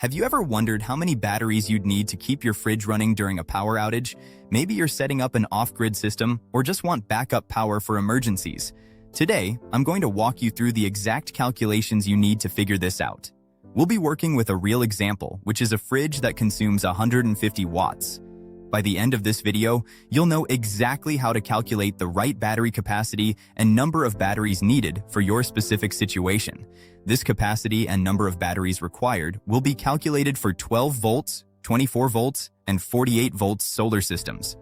Have you ever wondered how many batteries you'd need to keep your fridge running during a power outage? Maybe you're setting up an off-grid system or just want backup power for emergencies. Today, I'm going to walk you through the exact calculations you need to figure this out. We'll be working with a real example, which is a fridge that consumes 150 watts. By the end of this video, you'll know exactly how to calculate the right battery capacity and number of batteries needed for your specific situation. This capacity and number of batteries required will be calculated for 12 volts, 24 volts, and 48 volts solar systems.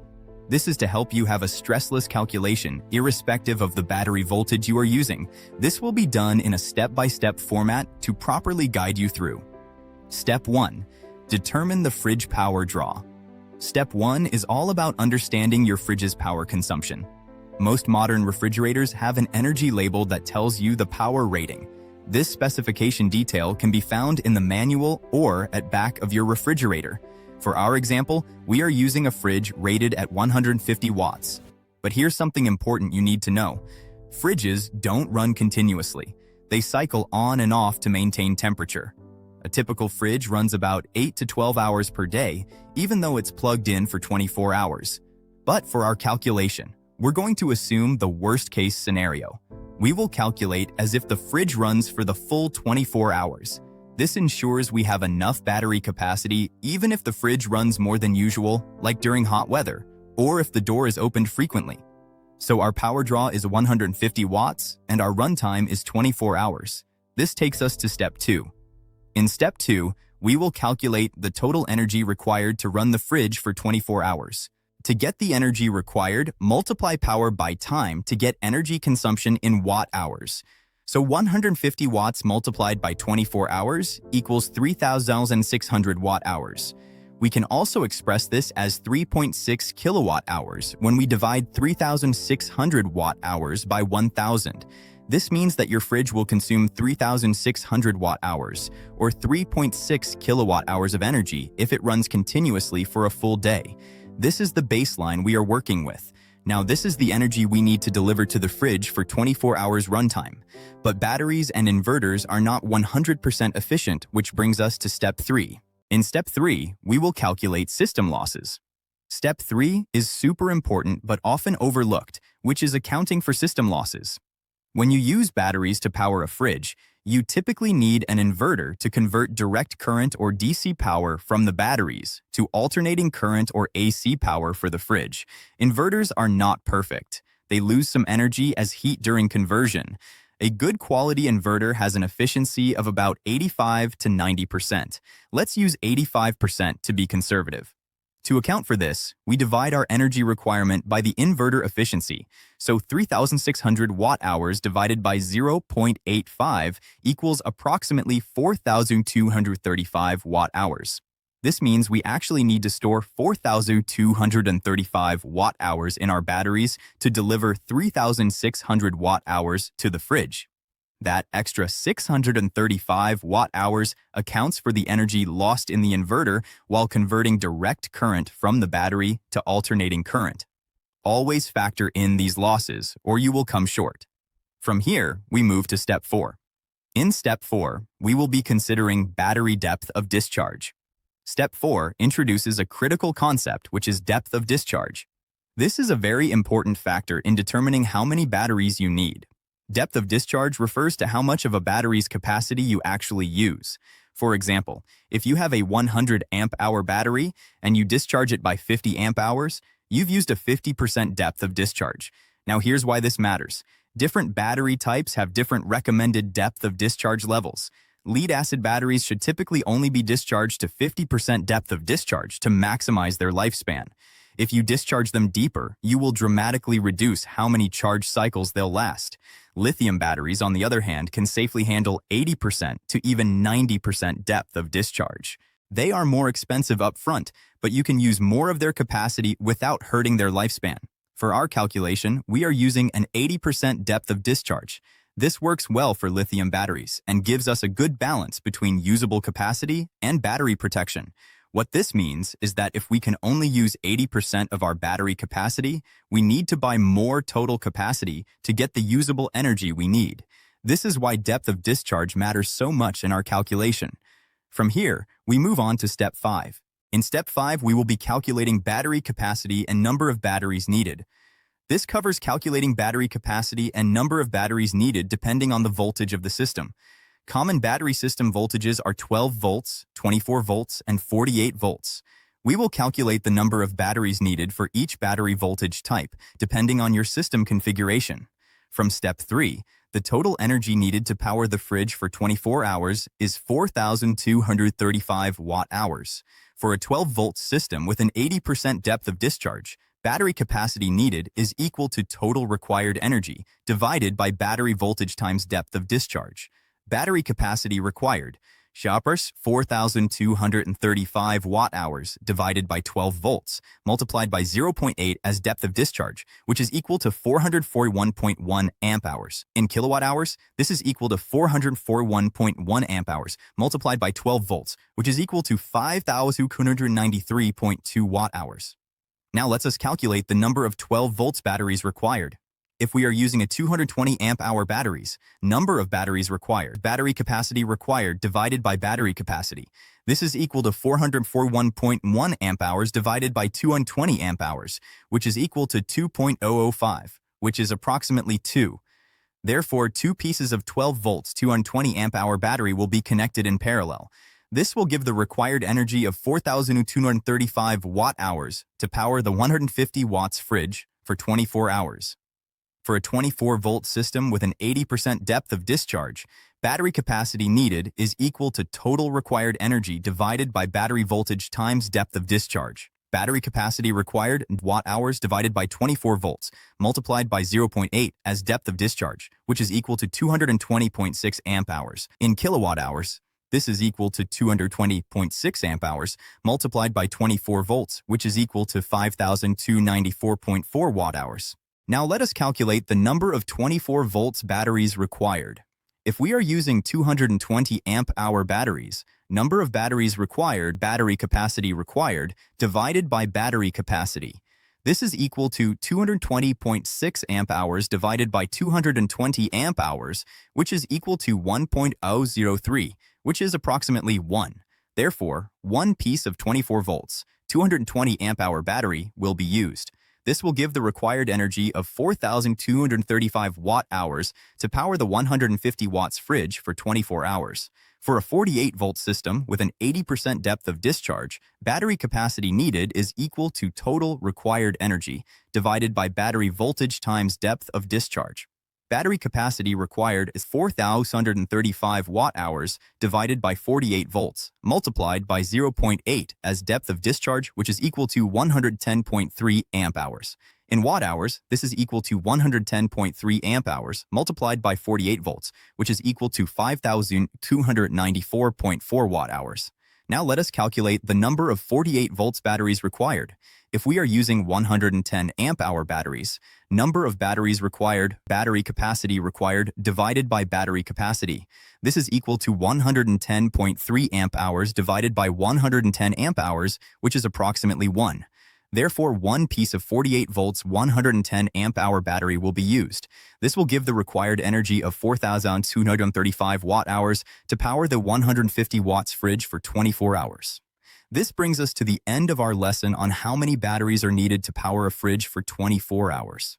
This is to help you have a stressless calculation irrespective of the battery voltage you are using. This will be done in a step-by-step format to properly guide you through. Step 1. Determine the fridge power draw. Step 1 is all about understanding your fridge's power consumption. Most modern refrigerators have an energy label that tells you the power rating. This specification detail can be found in the manual or at back of your refrigerator. For our example, we are using a fridge rated at 150 watts. But here's something important you need to know. Fridges don't run continuously. They cycle on and off to maintain temperature. A typical fridge runs about 8 to 12 hours per day, even though it's plugged in for 24 hours. But for our calculation, we're going to assume the worst-case scenario. We will calculate as if the fridge runs for the full 24 hours. This ensures we have enough battery capacity even if the fridge runs more than usual, like during hot weather, or if the door is opened frequently. So our power draw is 150 watts, and our runtime is 24 hours. This takes us to step 2. In step 2, we will calculate the total energy required to run the fridge for 24 hours. To get the energy required, multiply power by time to get energy consumption in watt-hours. So 150 watts multiplied by 24 hours equals 3,600 watt-hours. We can also express this as 3.6 kilowatt-hours when we divide 3,600 watt-hours by 1,000. This means that your fridge will consume 3,600 watt-hours, or 3.6 kilowatt-hours of energy if it runs continuously for a full day. This is the baseline we are working with. Now, this is the energy we need to deliver to the fridge for 24 hours runtime. But batteries and inverters are not 100% efficient, which brings us to step 3. In step 3, we will calculate system losses. Step 3 is super important but often overlooked, which is accounting for system losses. When you use batteries to power a fridge, you typically need an inverter to convert direct current or DC power from the batteries to alternating current or AC power for the fridge. Inverters are not perfect. They lose some energy as heat during conversion. A good quality inverter has an efficiency of about 85 to 90%. Let's use 85% to be conservative. To account for this, we divide our energy requirement by the inverter efficiency. So 3,600 watt-hours divided by 0.85 equals approximately 4,235 watt-hours. This means we actually need to store 4,235 watt-hours in our batteries to deliver 3,600 watt-hours to the fridge. That extra 635 watt-hours accounts for the energy lost in the inverter while converting direct current from the battery to alternating current. Always factor in these losses, or you will come short. From here, we move to step 4. In step 4, we will be considering battery depth of discharge. Step 4 introduces a critical concept, which is depth of discharge. This is a very important factor in determining how many batteries you need. Depth of discharge refers to how much of a battery's capacity you actually use. For example, if you have a 100 amp-hour battery and you discharge it by 50 amp-hours, you've used a 50% depth of discharge. Now here's why this matters. Different battery types have different recommended depth of discharge levels. Lead-acid batteries should typically only be discharged to 50% depth of discharge to maximize their lifespan. If you discharge them deeper, you will dramatically reduce how many charge cycles they'll last. Lithium batteries, on the other hand, can safely handle 80% to even 90% depth of discharge. They are more expensive up front, but you can use more of their capacity without hurting their lifespan. For our calculation, we are using an 80% depth of discharge. This works well for lithium batteries and gives us a good balance between usable capacity and battery protection. What this means is that if we can only use 80% of our battery capacity, we need to buy more total capacity to get the usable energy we need. This is why depth of discharge matters so much in our calculation. From here, we move on to Step 5. In Step 5, we will be calculating battery capacity and number of batteries needed. This covers calculating battery capacity and number of batteries needed depending on the voltage of the system. Common battery system voltages are 12 volts, 24 volts, and 48 volts. We will calculate the number of batteries needed for each battery voltage type, depending on your system configuration. From Step 3, the total energy needed to power the fridge for 24 hours is 4,235 watt-hours. For a 12-volt system with an 80% depth of discharge, battery capacity needed is equal to total required energy divided by battery voltage times depth of discharge. Battery capacity required. Shoppers, 4,235 watt-hours divided by 12 volts, multiplied by 0.8 as depth of discharge, which is equal to 441.1 amp-hours. In kilowatt-hours, this is equal to 441.1 amp-hours, multiplied by 12 volts, which is equal to 5,293.2 watt-hours. Now let's us calculate the number of 12 volts batteries required. If we are using a 220 amp-hour batteries, number of batteries required, battery capacity required divided by battery capacity. This is equal to 441.1 amp-hours divided by 220 amp-hours, which is equal to 2.005, which is approximately 2. Therefore, two pieces of 12 volts 220 amp-hour battery will be connected in parallel. This will give the required energy of 4,235 watt-hours to power the 150 watts fridge for 24 hours. For a 24-volt system with an 80% depth of discharge, battery capacity needed is equal to total required energy divided by battery voltage times depth of discharge. Battery capacity required watt-hours divided by 24 volts, multiplied by 0.8 as depth of discharge, which is equal to 220.6 amp-hours. In kilowatt-hours, this is equal to 220.6 amp-hours, multiplied by 24 volts, which is equal to 5,294.4 watt-hours. Now let us calculate the number of 24 volts batteries required. If we are using 220 amp-hour batteries, number of batteries required, battery capacity required, divided by battery capacity. This is equal to 220.6 amp-hours divided by 220 amp-hours, which is equal to 1.003, which is approximately 1. Therefore, one piece of 24 volts, 220 amp-hour battery will be used. This will give the required energy of 4,235 watt-hours to power the 150 watts fridge for 24 hours. For a 48-volt system with an 80% depth of discharge, battery capacity needed is equal to total required energy divided by battery voltage times depth of discharge. Battery capacity required is 4,235 watt-hours divided by 48 volts, multiplied by 0.8 as depth of discharge, which is equal to 110.3 amp-hours. In watt-hours, this is equal to 110.3 amp-hours multiplied by 48 volts, which is equal to 5,294.4 watt-hours. Now let us calculate the number of 48 volts batteries required. If we are using 110 amp-hour batteries, number of batteries required, battery capacity required divided by battery capacity. This is equal to 110.3 amp-hours divided by 110 amp-hours, which is approximately 1. Therefore, one piece of 48 volts 110 amp-hour battery will be used. This will give the required energy of 4,235 watt-hours to power the 150 watts fridge for 24 hours. This brings us to the end of our lesson on how many batteries are needed to power a fridge for 24 hours.